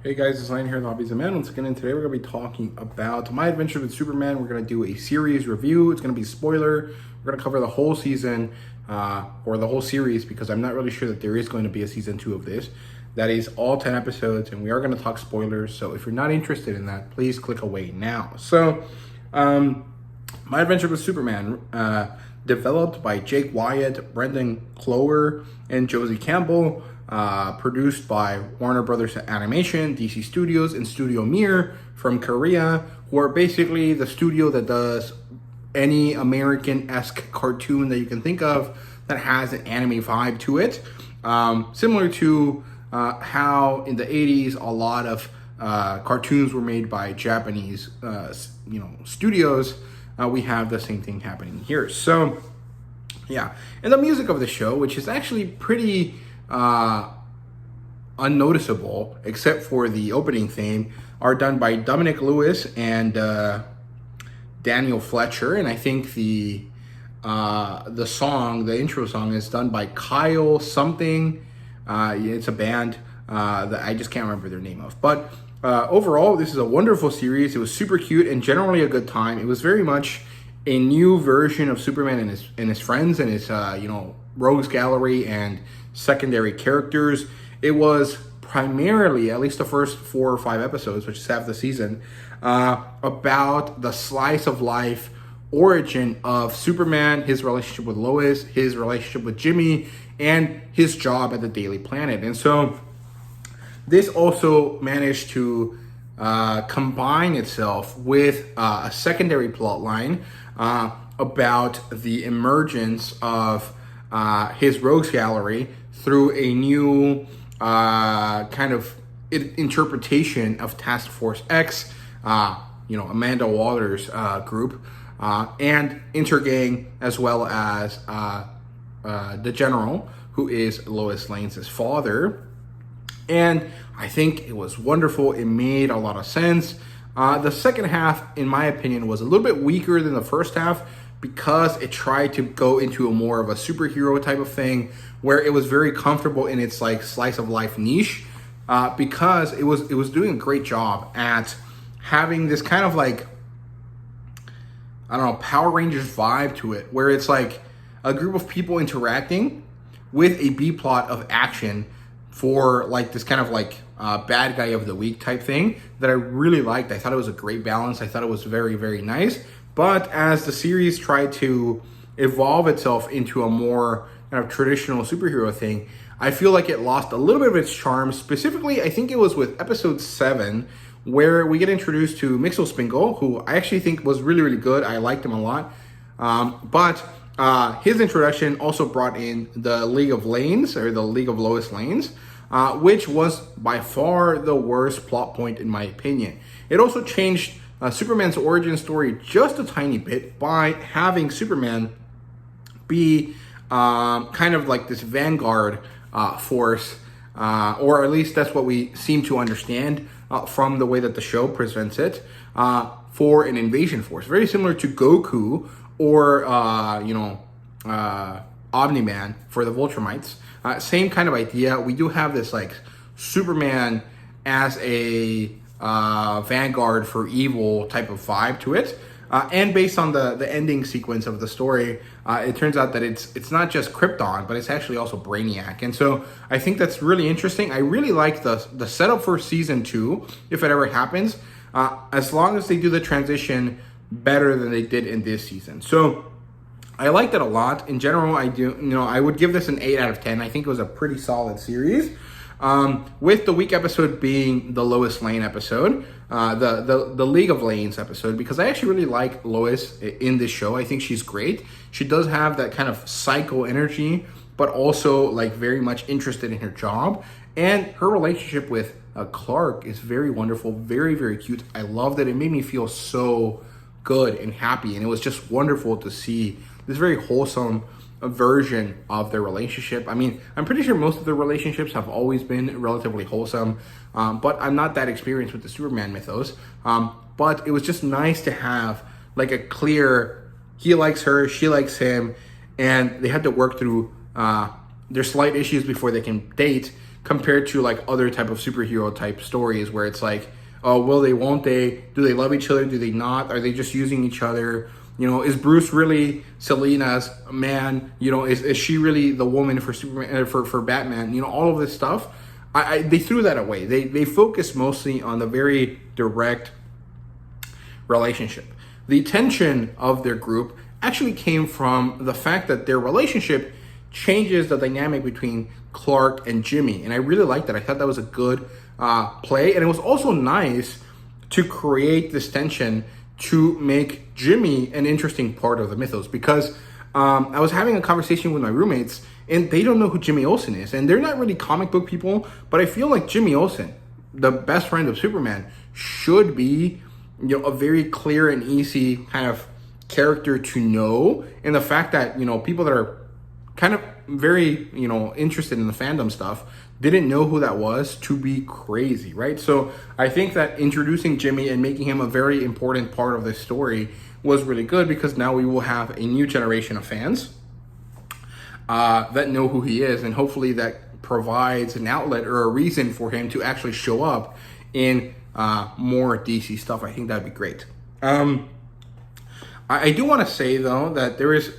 Hey guys, it's Lane here, the HobbiesofaMan. Once again, and today we're going to be talking about my adventure with Superman. We're going to do a series review. It's going to be spoiler. We're going to cover the whole season, or the whole series, because I'm not really sure that there is going to be a season 2 of this. That is all 10 episodes, and we are going to talk spoilers. So if you're not interested in that, please click away now. So, my adventure with Superman, developed by Jake Wyatt, Brendan Clower, and Josie Campbell. Produced by Warner Brothers Animation, DC Studios, and Studio Mir from Korea, who are basically the studio that does any American-esque cartoon that you can think of that has an anime vibe to it. Similar to how in the 80s a lot of cartoons were made by Japanese studios, we have the same thing happening here. So yeah, and the music of the show, which is actually pretty unnoticeable, except for the opening theme, are done by Dominic Lewis and Daniel Fletcher, and I think the intro song, is done by Kyle something. It's a band that I just can't remember their name of. But overall, this is a wonderful series. It was super cute and generally a good time. It was very much a new version of Superman and his friends and his rogues gallery and secondary characters. It was primarily, at least the first 4 or 5 episodes, which is half the season, about the slice of life origin of Superman, his relationship with Lois, his relationship with Jimmy, and his job at the Daily Planet. And so this also managed to combine itself with a secondary plot line about the emergence of his rogues gallery through a new kind of interpretation of Task Force X, Amanda Waller's group, and Intergang, as well as the General, who is Lois Lane's father. And I think it was wonderful. It made a lot of sense. The second half, in my opinion, was a little bit weaker than the first half, because it tried to go into a more of a superhero type of thing, where it was very comfortable in its like slice of life niche, because it was doing a great job at having this kind of like, I don't know, Power Rangers vibe to it, where it's like a group of people interacting with a B plot of action for like this kind of like bad guy of the week type thing that I really liked. I thought it was a great balance. I thought it was very, very nice. But as the series tried to evolve itself into a more kind of traditional superhero thing, I feel like it lost a little bit of its charm. Specifically, I think it was with episode 7, where we get introduced to Mixel Spingle, who I actually think was really, really good. I liked him a lot. But his introduction also brought in the League of Lanes, or the League of Lois Lanes, which was by far the worst plot point in my opinion. It also changed Superman's origin story just a tiny bit by having Superman be kind of like this vanguard force, or at least that's what we seem to understand from the way that the show presents it, for an invasion force. Very similar to Goku or, Omni-Man for the Viltrumites. Same kind of idea. We do have this like Superman as a vanguard for evil type of vibe to it, and based on the ending sequence of the story, it turns out that it's not just Krypton, but it's actually also Brainiac. And so I think that's really interesting. I really like the setup for season 2, if it ever happens, as long as they do the transition better than they did in this season. So I liked it a lot. In general, I would give this an 8 out of 10. I think it was a pretty solid series. With the week episode being the Lois Lane episode, the League of Lanes episode, because I actually really like Lois in this show. I think she's great. She does have that kind of psycho energy, but also like very much interested in her job. And her relationship with Clark is very wonderful, very, very cute. I loved it. It made me feel so good and happy. And it was just wonderful to see this very wholesome version of their relationship. I mean, I'm pretty sure most of their relationships have always been relatively wholesome, but I'm not that experienced with the Superman mythos. But it was just nice to have like a clear, he likes her, she likes him, and they had to work through their slight issues before they can date, compared to like other type of superhero type stories where it's like, oh, will they, won't they? Do they love each other? Do they not? Are they just using each other? You know, is Bruce really Selina's man? You know, is she really the woman for Superman, for Batman? You know, all of this stuff. They threw that away. They focused mostly on the very direct relationship. The tension of their group actually came from the fact that their relationship changes the dynamic between Clark and Jimmy. And I really liked that. I thought that was a good play. And it was also nice to create this tension to make Jimmy an interesting part of the mythos, because I was having a conversation with my roommates and they don't know who Jimmy Olsen is. And they're not really comic book people, but I feel like Jimmy Olsen, the best friend of Superman, should be, you know, a very clear and easy kind of character to know. And the fact that, you know, people that are kind of very, you know, interested in the fandom stuff didn't know who that was to be crazy, right? So I think that introducing Jimmy and making him a very important part of this story was really good, because now we will have a new generation of fans that know who he is, and hopefully that provides an outlet or a reason for him to actually show up in more DC stuff. I think that'd be great. I do want to say though that there is,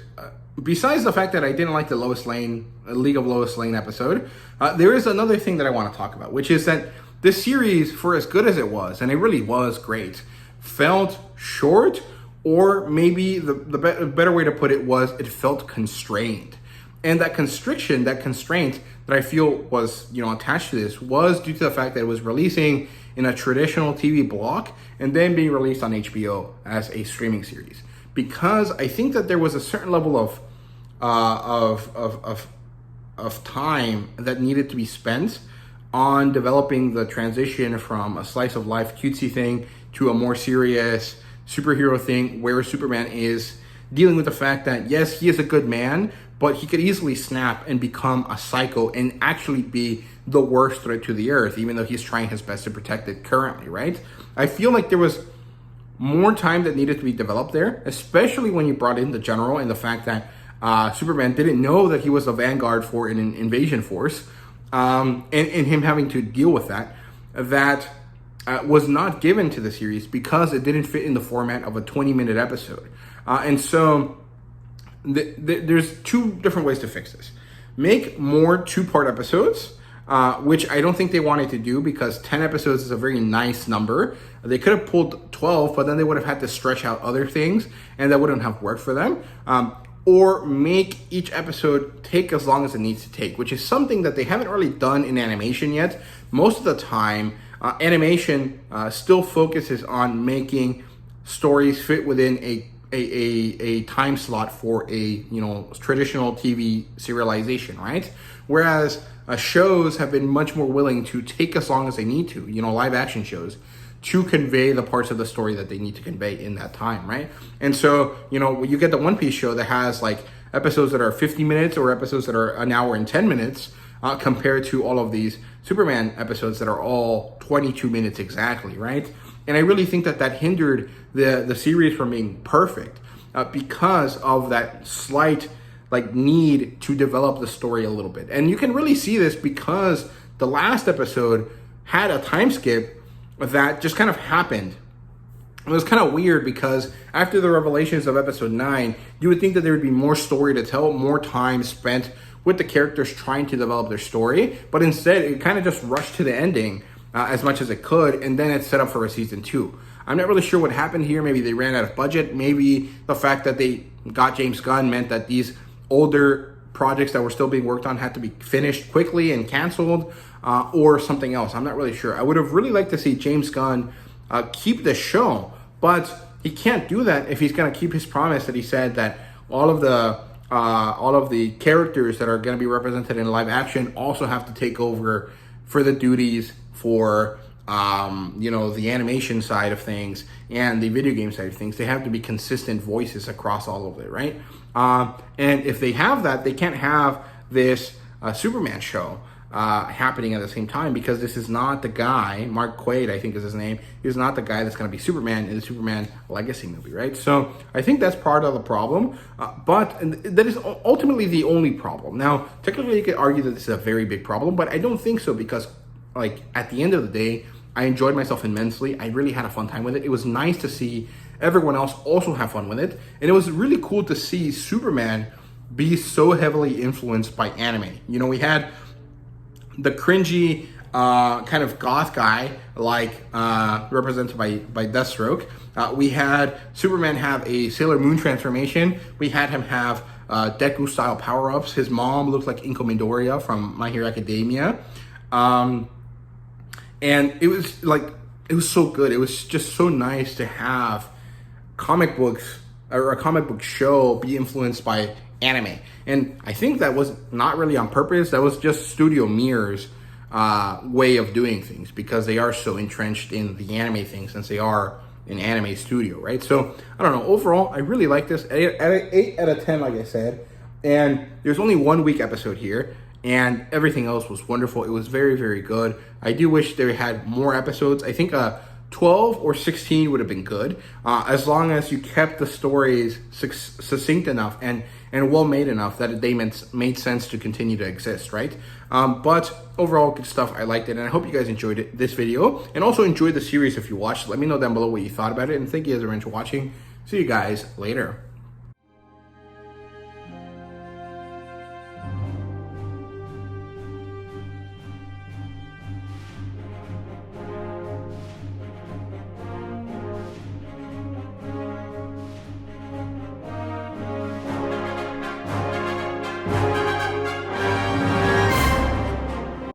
besides the fact that I didn't like the League of Lois Lane episode, there is another thing that I want to talk about, which is that this series, for as good as it was, and it really was great, felt short, or maybe the better way to put it was it felt constrained. And that constriction, that constraint that I feel was, you know, attached to this was due to the fact that it was releasing in a traditional TV block and then being released on HBO as a streaming series. Because I think that there was a certain level of time that needed to be spent on developing the transition from a slice of life cutesy thing to a more serious superhero thing, where Superman is dealing with the fact that, yes, he is a good man, but he could easily snap and become a psycho and actually be the worst threat to the earth, even though he's trying his best to protect it currently, right? I feel like there was more time that needed to be developed there, especially when you brought in the general and the fact that Superman didn't know that he was the vanguard for an invasion force, and him having to deal with that was not given to the series because it didn't fit in the format of a 20-minute episode. And so there's two different ways to fix this. Make more two-part episodes, which I don't think they wanted to do, because 10 episodes is a very nice number. They could have pulled 12, but then they would have had to stretch out other things, and that wouldn't have worked for them. Or make each episode take as long as it needs to take, which is something that they haven't really done in animation yet. Most of the time, animation still focuses on making stories fit within a time slot for a, you know, traditional TV serialization, right? Whereas shows have been much more willing to take as long as they need to, you know, live action shows, to convey the parts of the story that they need to convey in that time, right? And so, you know, you get the One Piece show that has like episodes that are 50 minutes or episodes that are an hour and 10 minutes compared to all of these Superman episodes that are all 22 minutes exactly, right? And I really think that hindered the series from being perfect because of that slight like need to develop the story a little bit. And you can really see this because the last episode had a time skip that just kind of happened. It was kind of weird because after the revelations of episode 9, you would think that there would be more story to tell, more time spent with the characters trying to develop their story, but instead it kind of just rushed to the ending as much as it could, and then it's set up for a season 2. I'm not really sure what happened here. Maybe they ran out of budget. Maybe the fact that they got James Gunn meant that these older projects that were still being worked on had to be finished quickly and canceled, or something else. I'm not really sure. I would have really liked to see James Gunn keep the show, but he can't do that if he's going to keep his promise that he said that all of the characters that are going to be represented in live action also have to take over for the duties for you know, the animation side of things and the video game side of things. They have to be consistent voices across all of it, right? And if they have that, they can't have this Superman show happening at the same time, because this is not the guy, Mark Quaid, I think is his name, he's not the guy that's going to be Superman in the Superman Legacy movie, right? So I think that's part of the problem, but that is ultimately the only problem. Now, technically you could argue that this is a very big problem, but I don't think so, because like at the end of the day, I enjoyed myself immensely. I really had a fun time with it. It was nice to see everyone else also have fun with it, and it was really cool to see Superman be so heavily influenced by anime. You know, we had the cringy kind of goth guy, like represented by Deathstroke. We had Superman have a Sailor Moon transformation. We had him have Deku style power-ups. His mom looked like Inko Midoriya from My Hero Academia. And it was like, it was so good. It was just so nice to have comic books or a comic book show be influenced by anime. And I think that was not really on purpose. That was just Studio Mirror's way of doing things, because they are so entrenched in the anime thing since they are an anime studio, right? So I don't know, overall I really like this. 8 out of 10, like I said, and there's only 1 week episode here, and everything else was wonderful. It was very, very good. I do wish they had more episodes. I think 12 or 16 would have been good, as long as you kept the stories succinct enough and well made enough that they made sense to continue to exist, right? But overall, good stuff. I liked it, and I hope you guys enjoyed this video, and also enjoyed the series if you watched. Let me know down below what you thought about it, and thank you guys very much for watching. See you guys later.